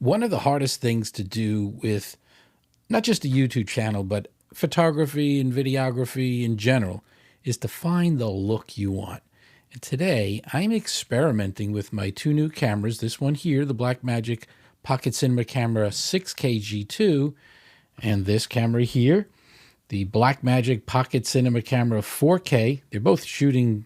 One of the hardest things to do with not just a YouTube channel, but photography and videography in general is to find the look you want. And today I'm experimenting with my two new cameras. This one here, the Blackmagic Pocket Cinema Camera 6K G2, and this camera here, the Blackmagic Pocket Cinema Camera 4K. They're both shooting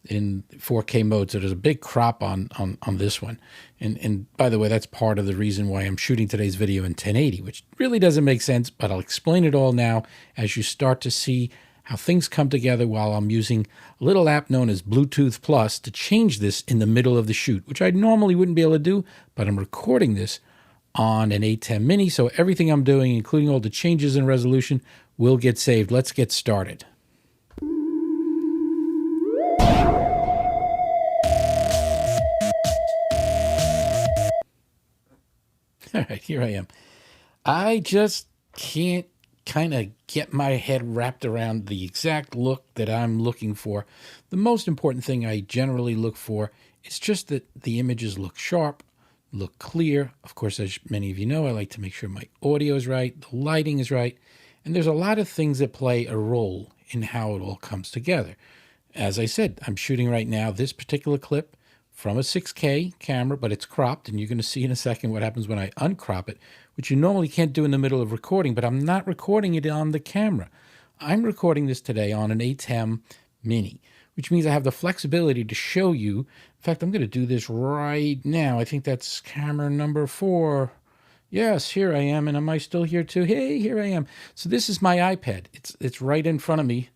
in 4K mode, so there's a big crop on this one. And by the way, that's part of the reason why I'm shooting today's video in 1080, which really doesn't make sense, but I'll explain it all now as you start to see how things come together while I'm using a little app known as Bluetooth Plus to change this in the middle of the shoot, which I normally wouldn't be able to do, but I'm recording this on an ATEM Mini, so everything I'm doing, including all the changes in resolution, will get saved. Let's get started. All right, here I am. I just can't kind of get my head wrapped around the exact look that I'm looking for. The most important thing I generally look for is just that the images look sharp, look clear. Of course, as many of you know, I like to make sure my audio is right, the lighting is right, and there's a lot of things that play a role in how it all comes together. As I said, I'm shooting right now this particular clip from a 6K camera, but it's cropped, and you're going to see in a second what happens when I uncrop it, which you normally can't do in the middle of recording, but I'm not recording it on the camera. I'm recording this today on an ATEM Mini, which means I have the flexibility to show you. In fact, I'm going to do this right now. I think that's camera number 4. Yes, here I am, and am I still here too? Hey, here I am. So this is my iPad. It's right in front of me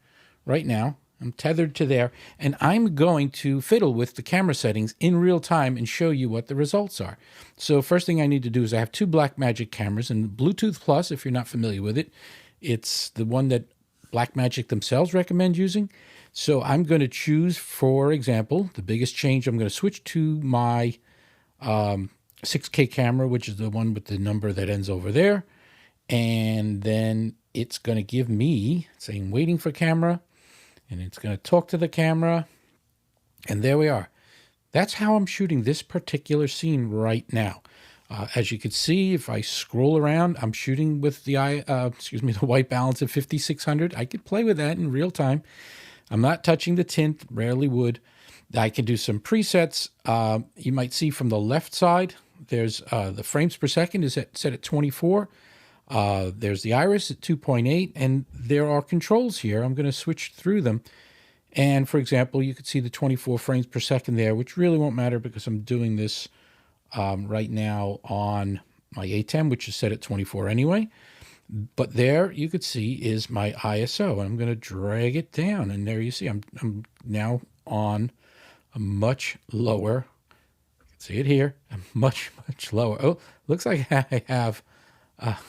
right now. I'm tethered to there, and I'm going to fiddle with the camera settings in real time and show you what the results are. So first thing I need to do is I have two Blackmagic cameras, and Bluetooth Plus, if you're not familiar with it, it's the one that Blackmagic themselves recommend using. So I'm going to choose, for example, the biggest change, I'm going to switch to my 6K camera, which is the one with the number that ends over there, and then it's going to give me, saying waiting for camera, and it's going to talk to the camera, and there we are. That's how I'm shooting this particular scene right now. As you can see, if I scroll around, I'm shooting with the the white balance of 5600. I could play with that in real time. I'm not touching the tint, rarely would. I can do some presets. You might see from the left side, there's the frames per second is set at 24. There's the iris at 2.8, and there are controls here. I'm going to switch through them. And for example, you could see the 24 frames per second there, which really won't matter because I'm doing this right now on my ATEM, which is set at 24 anyway. But there you could see is my ISO. I'm going to drag it down, and there you see I'm now on a much lower. You can see it here. A much lower. Oh, looks like I have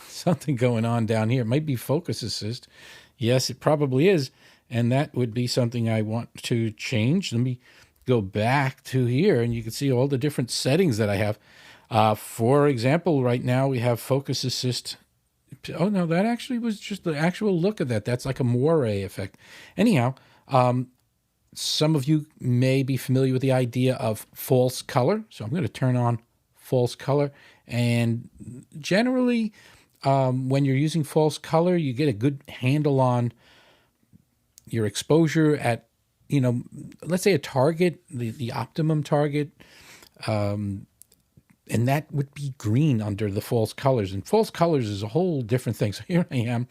something going on down here. It might be focus assist. Yes, it probably is. And that would be something I want to change. Let me go back to here, and you can see all the different settings that I have. For example, right now we have focus assist. Oh, no, that actually was just the actual look of that. That's like a moire effect. Anyhow, some of you may be familiar with the idea of false color. So I'm going to turn on false color. And generally, when you're using false color, you get a good handle on your exposure at, let's say a target, the optimum target, and that would be green under the false colors. And false colors is a whole different thing. So here I am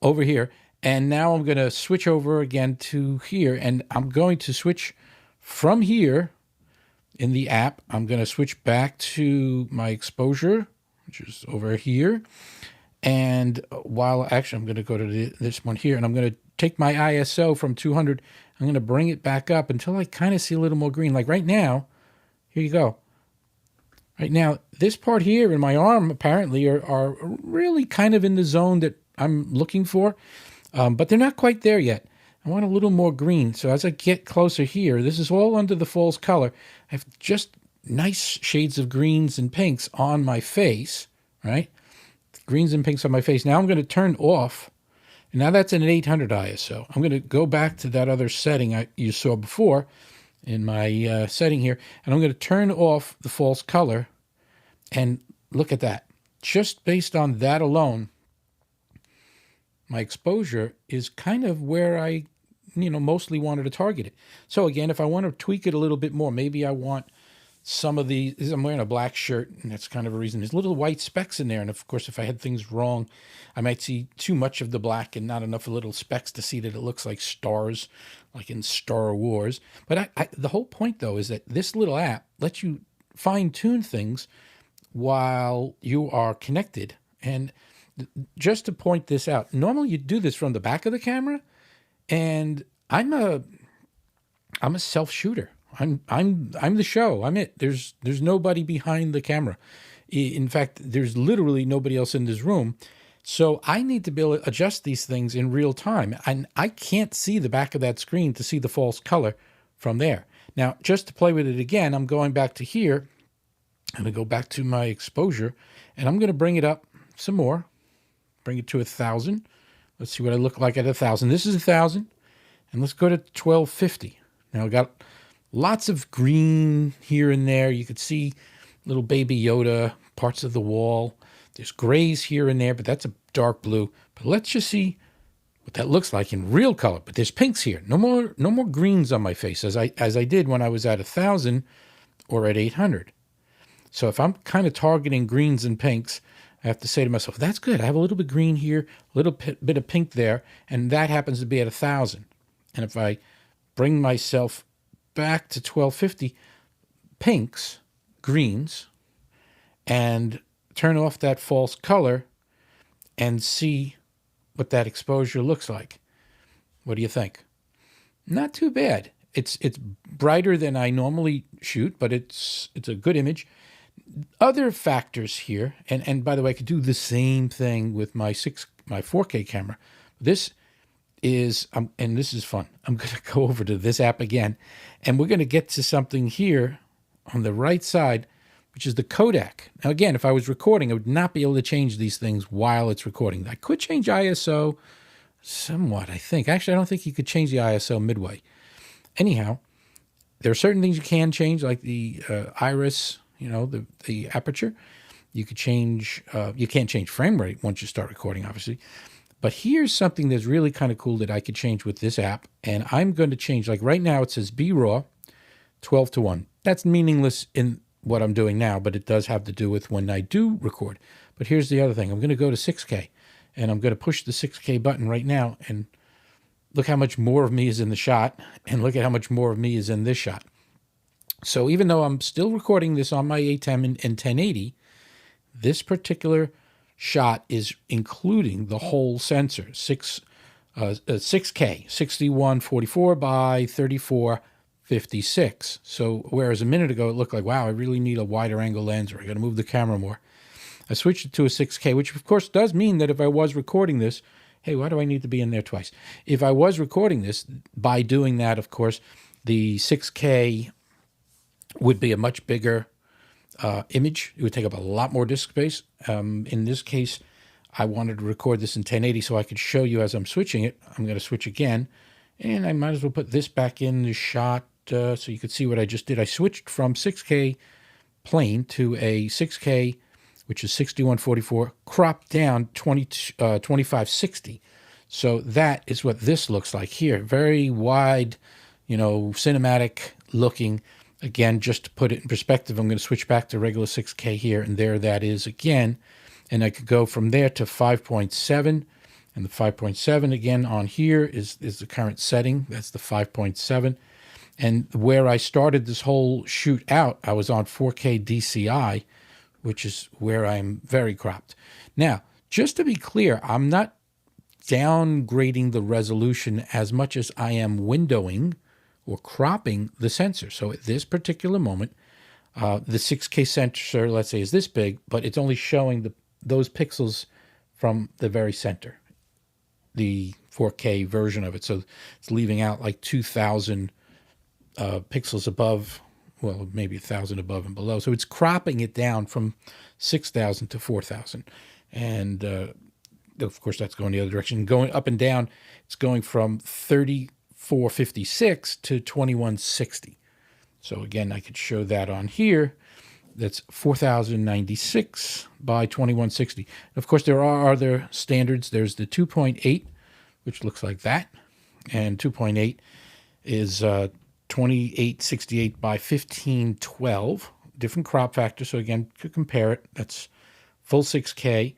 over here, and now I'm going to switch over again to here, and I'm going to switch from here. In the app, I'm going to switch back to my exposure, which is over here. And actually, I'm going to go to this one here, and I'm going to take my ISO from 200. I'm going to bring it back up until I kind of see a little more green. Like right now, here you go. Right now, this part here in my arm apparently are really kind of in the zone that I'm looking for, but they're not quite there yet. I want a little more green. So as I get closer here, this is all under the false color. I have just nice shades of greens and pinks on my face, right? Greens and pinks on my face. Now I'm going to turn off. And now that's an 800 ISO. I'm going to go back to that other setting you saw before in my setting here. And I'm going to turn off the false color. And look at that. Just based on that alone, my exposure is kind of where I, mostly wanted to target it. So again, if I want to tweak it a little bit more, maybe I want some of these. I'm wearing a black shirt, and that's kind of a reason. There's little white specks in there, and of course, if I had things wrong, I might see too much of the black and not enough little specks to see that it looks like stars, like in Star Wars. But the whole point, though, is that this little app lets you fine-tune things while you are connected. And just to point this out, normally you do this from the back of the camera, and I'm a self shooter. I'm the show. I'm it. There's nobody behind the camera. In fact, there's literally nobody else in this room. So I need to be able to adjust these things in real time. And I can't see the back of that screen to see the false color from there. Now, just to play with it again, I'm going back to here. I'm going to go back to my exposure, and I'm going to bring it up some more. Bring it to 1,000. Let's see what I look like at 1,000. This is 1,000, and let's go to 1250. Now, I got lots of green here and there. You could see little baby Yoda, parts of the wall. There's grays here and there, but that's a dark blue. But let's just see what that looks like in real color. But there's pinks here. No more greens on my face as I did when I was at 1,000 or at 800. So if I'm kind of targeting greens and pinks, I have to say to myself, that's good. I have a little bit of green here, a little bit of pink there, and that happens to be at 1,000. And if I bring myself back to 1250, pinks, greens, and turn off that false color and see what that exposure looks like. What do you think? Not too bad. It's brighter than I normally shoot, but it's a good image. Other factors here, and by the way, I could do the same thing with my 4K camera. This is, and this is fun. I'm going to go over to this app again, and we're going to get to something here on the right side, which is the Kodak. Now, again, if I was recording, I would not be able to change these things while it's recording. I could change ISO somewhat, I think. Actually, I don't think you could change the ISO midway. Anyhow, there are certain things you can change, like the iris, the aperture. You could change, you can't change frame rate once you start recording, obviously. But here's something that's really kind of cool that I could change with this app. And I'm going to change, like right now it says B-RAW 12:1. That's meaningless in what I'm doing now, but it does have to do with when I do record. But here's the other thing. I'm going to go to 6K, and I'm going to push the 6K button right now, and look how much more of me is in the shot, and look at how much more of me is in this shot. So even though I'm still recording this on my ATEM in 1080, this particular shot is including the whole sensor, 6K, 6144 by 3456. So whereas a minute ago it looked like, wow, I really need a wider angle lens, or I got to move the camera more. I switched it to a 6K, which of course does mean that if I was recording this, hey, why do I need to be in there twice? If I was recording this, by doing that, of course, the 6K would be a much bigger image. It would take up a lot more disk space. In this case, I wanted to record this in 1080 so I could show you as I'm switching it. I'm going to switch again, and I might as well put this back in the shot so you could see what I just did. I switched from 6K plain to a 6K, which is 6144, cropped down 2560. So that is what this looks like here. Very wide, cinematic looking. Again, just to put it in perspective, I'm going to switch back to regular 6K here, and there that is again. And I could go from there to 5.7, and the 5.7 again on here is the current setting. That's the 5.7. And where I started this whole shoot out, I was on 4K DCI, which is where I'm very cropped. Now, just to be clear, I'm not downgrading the resolution as much as I am windowing or cropping the sensor. So at this particular moment, the 6K sensor, let's say, is this big, but it's only showing those pixels from the very center, the 4K version of it. So it's leaving out like 2,000 pixels above, well, maybe 1,000 above and below. So it's cropping it down from 6,000 to 4,000. And of course, that's going the other direction. Going up and down, it's going from 3456 to 2160. So again, I could show that on here. That's 4096 by 2160. Of course, there are other standards. There's the 2.8, which looks like that, and 2.8 is 2868 by 1512. Different crop factor. So again, to compare it, that's full 6K.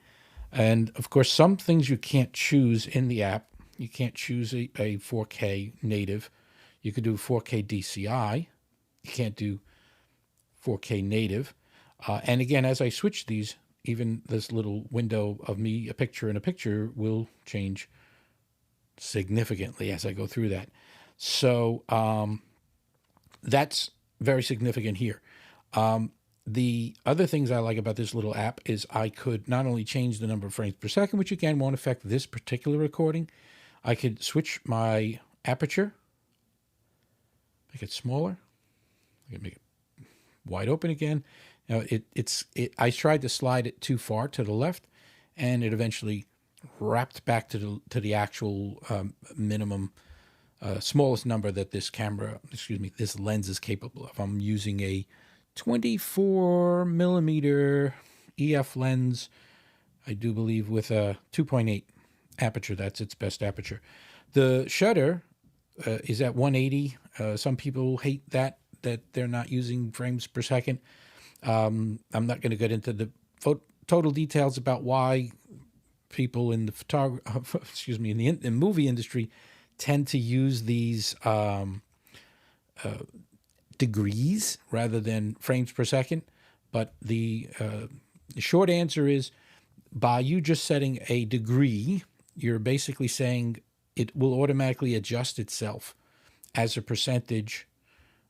And of course, some things you can't choose in the app. You can't choose a 4K native. You could do 4K DCI. You can't do 4K native. And again, as I switch these, even this little window of me, a picture in a picture, will change significantly as I go through that. So that's very significant here. The other things I like about this little app is I could not only change the number of frames per second, which again won't affect this particular recording. I could switch my aperture, make it smaller. I can make it wide open again. Now I tried to slide it too far to the left, and it eventually wrapped back to the actual minimum smallest number that this lens is capable of. I'm using a 24 millimeter EF lens, I do believe, with a 2.8 aperture. That's its best aperture. The shutter is at 180. Some people hate that they're not using frames per second. I'm not going to get into the total details about why people in the in movie industry tend to use these degrees rather than frames per second. But the short answer is, by you just setting a degree, you're basically saying it will automatically adjust itself as a percentage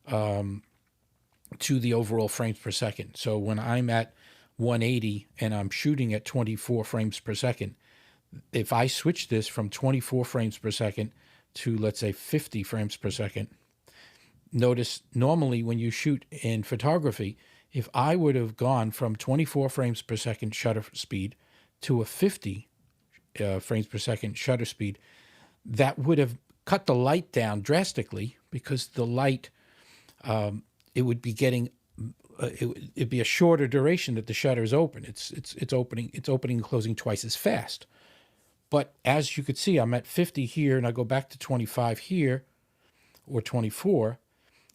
to the overall frames per second. So when I'm at 180 and I'm shooting at 24 frames per second, if I switch this from 24 frames per second to, let's say, 50 frames per second, notice normally when you shoot in photography, if I would have gone from 24 frames per second shutter speed to a 50 frames per second shutter speed, that would have cut the light down drastically, because the light, it would be getting, it'd be a shorter duration that the shutter is open. It's opening and closing twice as fast. But as you could see, I'm at 50 here, and I go back to 25 here, or 24.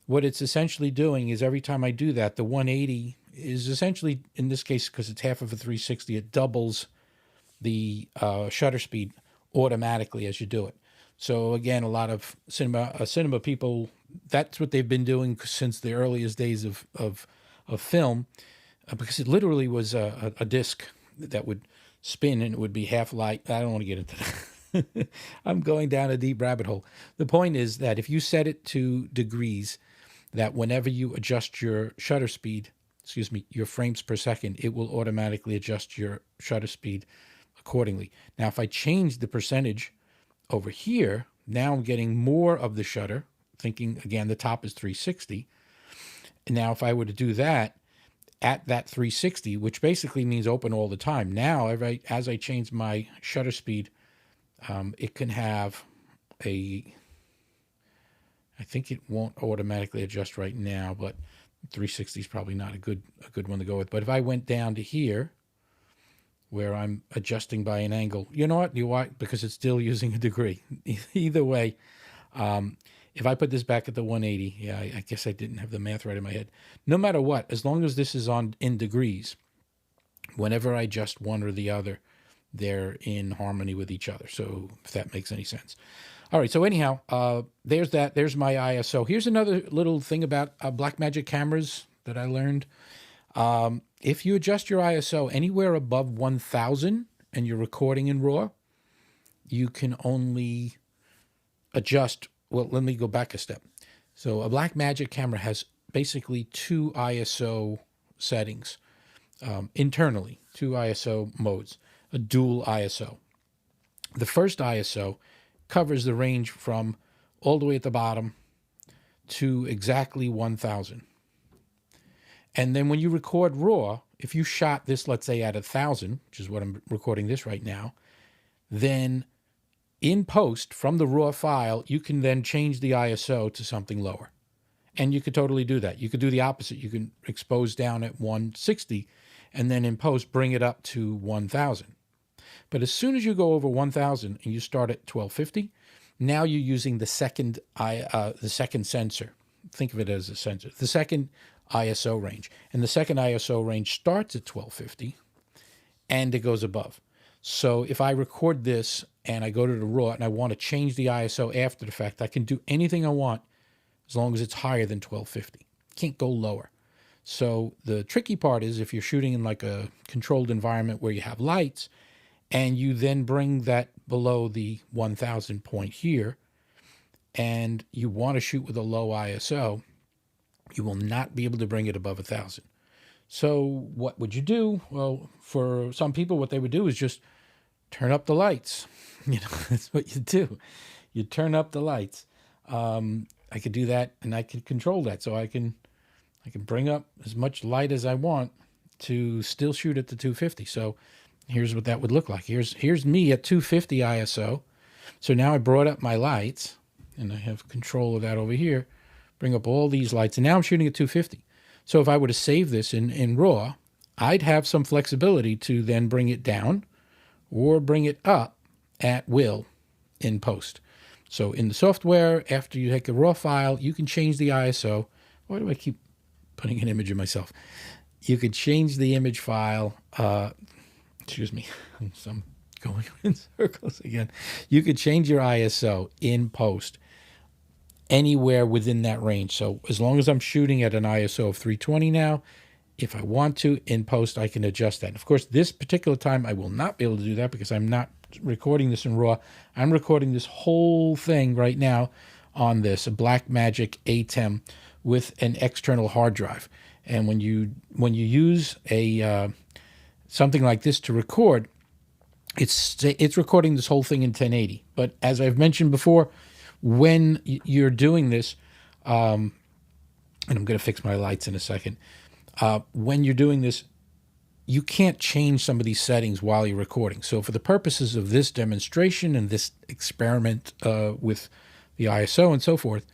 What it's essentially doing is every time I do that, the 180 is essentially, in this case, because it's half of a 360, it doubles the shutter speed automatically as you do it. So again, a lot of cinema people, that's what they've been doing since the earliest days of film, because it literally was a disc that would spin, and it would be half light. I don't want to get into that. I'm going down a deep rabbit hole. The point is that if you set it to degrees, that whenever you adjust your shutter speed, your frames per second, it will automatically adjust your shutter speed accordingly. Now, if I change the percentage over here, now I'm getting more of the shutter, thinking, again, the top is 360. And now if I were to do that at that 360, which basically means open all the time, now as I change my shutter speed, it can have I think it won't automatically adjust right now, but 360 is probably not a good one to go with. But if I went down to here, where I'm adjusting by an angle, you know what? Because it's still using a degree. Either way, if I put this back at the 180, yeah, I guess I didn't have the math right in my head. No matter what, as long as this is in degrees, whenever I adjust one or the other, they're in harmony with each other. So if that makes any sense. All right, so anyhow, there's that. There's my ISO. Here's another little thing about Blackmagic cameras that I learned. If you adjust your ISO anywhere above 1000 and you're recording in RAW, you can only adjust. Well, let me go back a step. So a Blackmagic camera has basically two ISO settings internally, two ISO modes, a dual ISO. The first ISO covers the range from all the way at the bottom to exactly 1000. And then when you record RAW, if you shot this, let's say, at 1000, which is what I'm recording this right now, then in post from the RAW file, you can then change the ISO to something lower. And you could totally do that. You could do the opposite. You can expose down at 160 and then in post bring it up to 1000. But as soon as you go over 1000 and you start at 1250, now you're using the second sensor. Think of it as a sensor. The second ISO range. And the second ISO range starts at 1250 and it goes above. So if I record this and I go to the RAW and I want to change the ISO after the fact, I can do anything I want as long as it's higher than 1250. Can't go lower. So the tricky part is if you're shooting in like a controlled environment where you have lights and you then bring that below the 1000 point here and you want to shoot with a low ISO, you will not be able to bring it above 1000. So what would you do? Well, for some people, what they would do is just turn up the lights. That's what you do. You turn up the lights. I could do that, and I could control that. So I can bring up as much light as I want to still shoot at the 250. So here's what that would look like. Here's me at 250 ISO. So now I brought up my lights, and I have control of that over here. Bring up all these lights, and now I'm shooting at 250. So if I were to save this in RAW, I'd have some flexibility to then bring it down or bring it up at will in post. So in the software, after you take a RAW file, you can change the ISO. Why do I keep putting an image of myself? You could change the image file. Excuse me, I'm going in circles again. You could change your ISO in post anywhere within that range. So as long as I'm shooting at an ISO of 320 now, if I want to, in post, I can adjust that. And of course, this particular time, I will not be able to do that because I'm not recording this in RAW. I'm recording this whole thing right now on this, a Blackmagic ATEM with an external hard drive. And when you use a something like this to record, it's recording this whole thing in 1080. But as I've mentioned before, when you're doing this, and I'm going to fix my lights in a second, when you're doing this, you can't change some of these settings while you're recording. So for the purposes of this demonstration and this experiment with the ISO and so forth,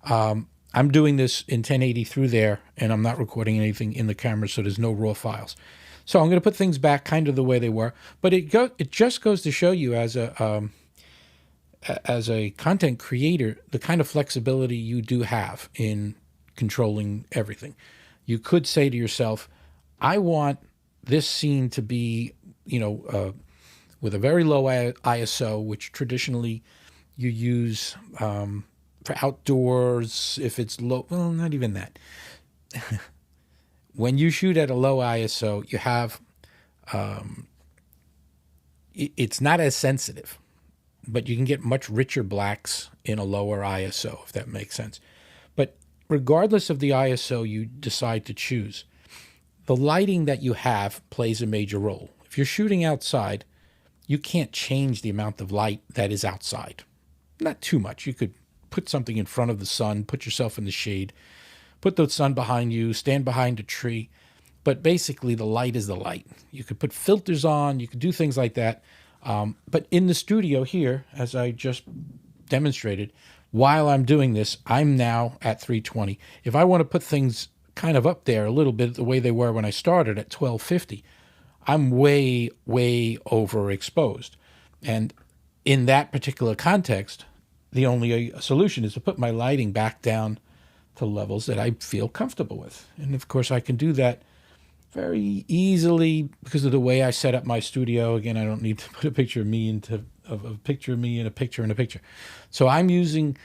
I'm doing this in 1080 through there, and I'm not recording anything in the camera, so there's no raw files. So I'm going to put things back kind of the way they were, but it just goes to show you as a content creator, the kind of flexibility you do have in controlling everything. You could say to yourself, I want this scene to be, with a very low ISO, which traditionally you use for outdoors. If it's low, well, not even that. When you shoot at a low ISO, you have, it's not as sensitive, but you can get much richer blacks in a lower ISO, if that makes sense. But regardless of the ISO you decide to choose, the lighting that you have plays a major role. If you're shooting outside, you can't change the amount of light that is outside. Not too much. You could put something in front of the sun, put yourself in the shade, put the sun behind you, stand behind a tree. But basically, the light is the light. You could put filters on. You could do things like that. But in the studio here, as I just demonstrated, while I'm doing this, I'm now at 320. If I want to put things kind of up there a little bit the way they were when I started at 1250, I'm way, way overexposed. And in that particular context, the only solution is to put my lighting back down to levels that I feel comfortable with. And of course, I can do that very easily because of the way I set up my studio. Again, I don't need to put a picture of me into a picture of me in a picture in a picture. So I'm using,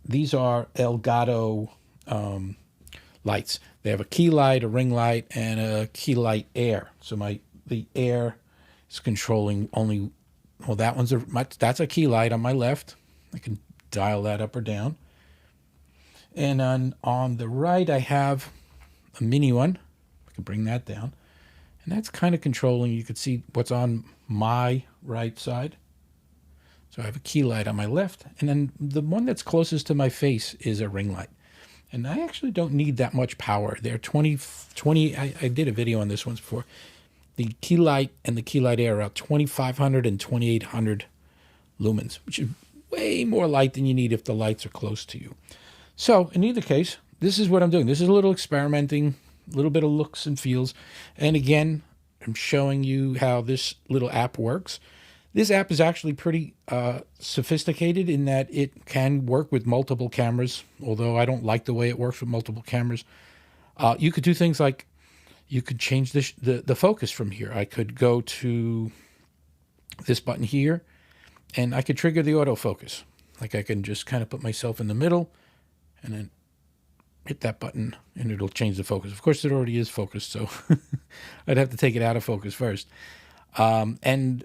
these are Elgato lights. They have a key light, a ring light, and a key light air. So the air is controlling only, well, that's a key light on my left. I can dial that up or down. And on the right, I have a mini one. I can bring that down. And that's kind of controlling. You can see what's on my right side. So I have a key light on my left. And then the one that's closest to my face is a ring light. And I actually don't need that much power. They're 20 I did a video on this once before. The key light and the key light air are about 2,500 and 2,800 lumens, which is way more light than you need if the lights are close to you. So in either case, this is what I'm doing. This is a little experimenting, a little bit of looks and feels. And again, I'm showing you how this little app works. This app is actually pretty sophisticated in that it can work with multiple cameras, although I don't like the way it works with multiple cameras. You could do things like you could change the focus from here. I could go to this button here, and I could trigger the autofocus. Like I can just kind of put myself in the middle and then hit that button, and it'll change the focus. Of course, it already is focused, so I'd have to take it out of focus first. And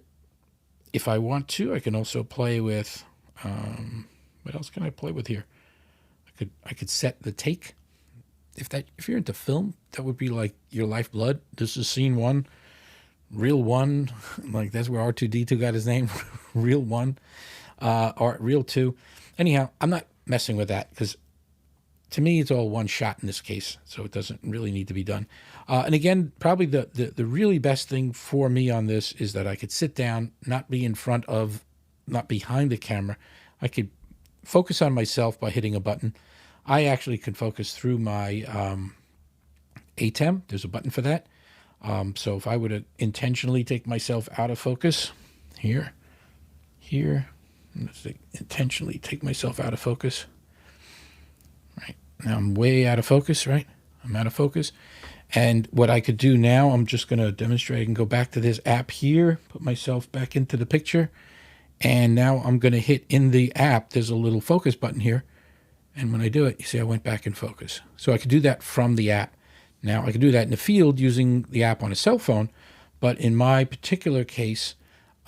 if I want to, I can also play with, what else can I play with here? I could set the take. If you're into film, that would be like your lifeblood. This is scene one, reel one. Like that's where R2D2 got his name, reel one, or reel two. Anyhow, I'm not messing with that because to me it's all one shot in this case, so it doesn't really need to be done. And again, probably the really best thing for me on this is that I could sit down, not behind the camera. I could focus on myself by hitting a button. I actually can focus through my ATEM. There's a button for that. So if I were to intentionally take myself out of focus, here, let's intentionally take myself out of focus. Right now I'm way out of focus, right? I'm out of focus. And what I could do now, I'm just going to demonstrate. I can go back to this app here, put myself back into the picture. And now I'm going to hit in the app. There's a little focus button here. And when I do it, you see I went back in focus. So I could do that from the app. Now, I could do that in the field using the app on a cell phone. But in my particular case,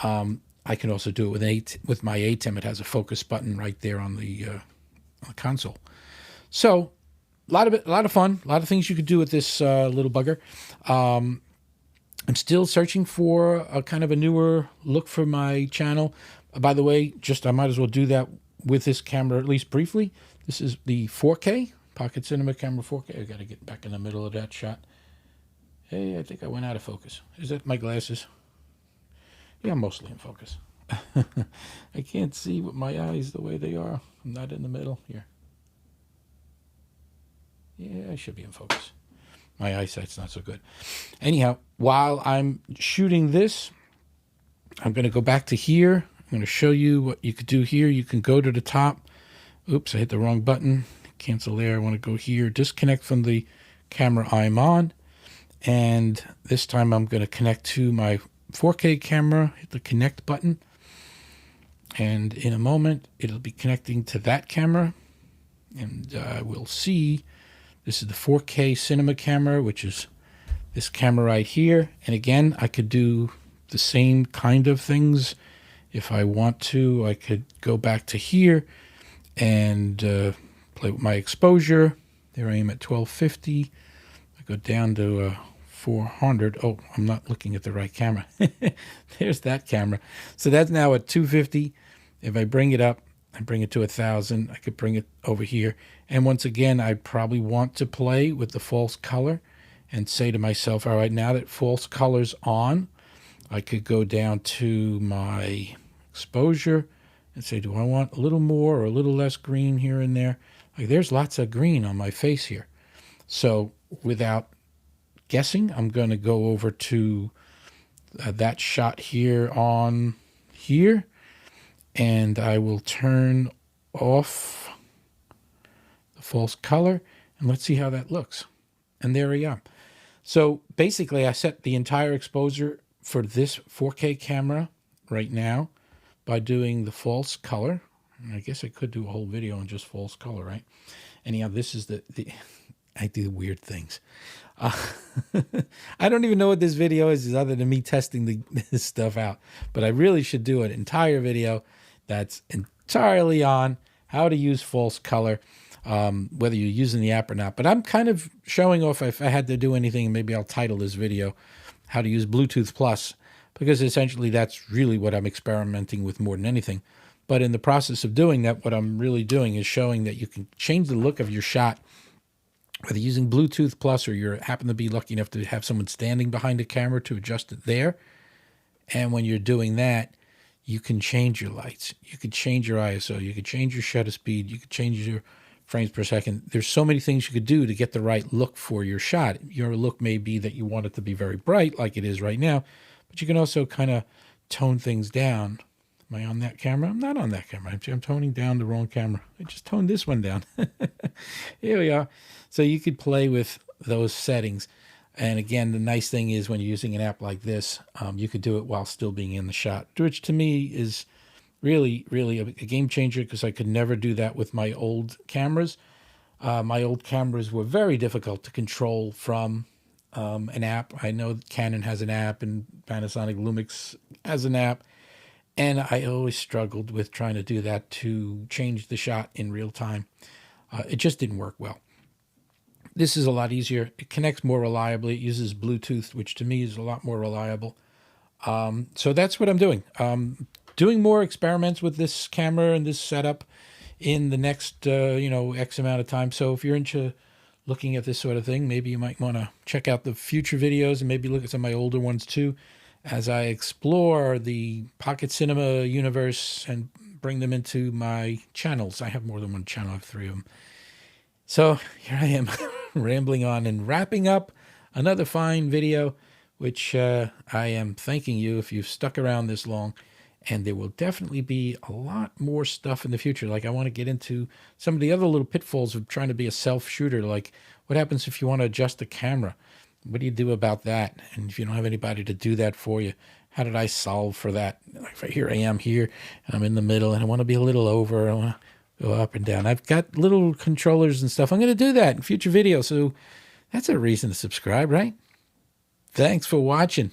I can also do it with my ATEM. It has a focus button right there on the console. So a lot of fun, a lot of things you could do with this little bugger. I'm still searching for a kind of a newer look for my channel. By the way, I might as well do that with this camera, at least briefly. This is the 4K, Pocket Cinema Camera 4K. I got to get back in the middle of that shot. Hey, I think I went out of focus. Is that my glasses? Yeah, I'm mostly in focus. I can't see with my eyes the way they are. I'm not in the middle here. Yeah, I should be in focus. My eyesight's not so good. Anyhow, while I'm shooting this, I'm going to go back to here. I'm going to show you what you could do here. You can go to the top. Oops, I hit the wrong button. Cancel there. I want to go here. Disconnect from the camera I'm on. And this time I'm going to connect to my 4K camera. Hit the connect button. And in a moment, it'll be connecting to that camera. And we'll see. This is the 4K cinema camera, which is this camera right here. And again, I could do the same kind of things. If I want to, I could go back to here and play with my exposure. There I am at 1250. I go down to 400. Oh, I'm not looking at the right camera. There's that camera. So that's now at 250. If I bring it up, I bring it to 1,000. I could bring it over here. And once again, I probably want to play with the false color and say to myself, all right, now that false color's on, I could go down to my exposure and say, do I want a little more or a little less green here and there? Like there's lots of green on my face here. So without guessing, I'm going to go over to that shot here on here. And I will turn off the false color. And let's see how that looks. And there we are. So basically, I set the entire exposure for this 4K camera right now by doing the false color. And I guess I could do a whole video on just false color, right? Anyhow, this is the I do weird things. I don't even know what this video is other than me testing this stuff out. But I really should do an entire video that's entirely on how to use false color, whether you're using the app or not. But I'm kind of showing off, if I had to do anything, maybe I'll title this video, how to use Bluetooth Plus, because essentially that's really what I'm experimenting with more than anything. But in the process of doing that, what I'm really doing is showing that you can change the look of your shot, whether using Bluetooth Plus or you happen to be lucky enough to have someone standing behind the camera to adjust it there. And when you're doing that, you can change your lights. You could change your ISO. You could change your shutter speed. You could change your frames per second. There's so many things you could do to get the right look for your shot. Your look may be that you want it to be very bright like it is right now, but you can also kind of tone things down. Am I on that camera? I'm not on that camera. I'm toning down the wrong camera. I just toned this one down. Here we are. So you could play with those settings. And again, the nice thing is when you're using an app like this, you could do it while still being in the shot, which to me is really, really a game changer, because I could never do that with my old cameras. My old cameras were very difficult to control from an app. I know Canon has an app and Panasonic Lumix has an app. And I always struggled with trying to do that to change the shot in real time. It just didn't work well. This is a lot easier. It connects more reliably. It uses Bluetooth, which to me is a lot more reliable. So that's what I'm doing. Doing more experiments with this camera and this setup in the next, X amount of time. So if you're into looking at this sort of thing, maybe you might want to check out the future videos and maybe look at some of my older ones too, as I explore the Pocket Cinema universe and bring them into my channels. I have more than one channel. I have 3 of them. So here I am rambling on and wrapping up another fine video, which I am thanking you if you've stuck around this long. And there will definitely be a lot more stuff in the future. Like I want to get into some of the other little pitfalls of trying to be a self-shooter. Like what happens if you want to adjust the camera? What do you do about that? And if you don't have anybody to do that for you, how did I solve for that? Like here I am here, and I'm in the middle, and I want to be a little over. I want to go up and down. I've got little controllers and stuff. I'm going to do that in future videos. So that's a reason to subscribe, right? Thanks for watching.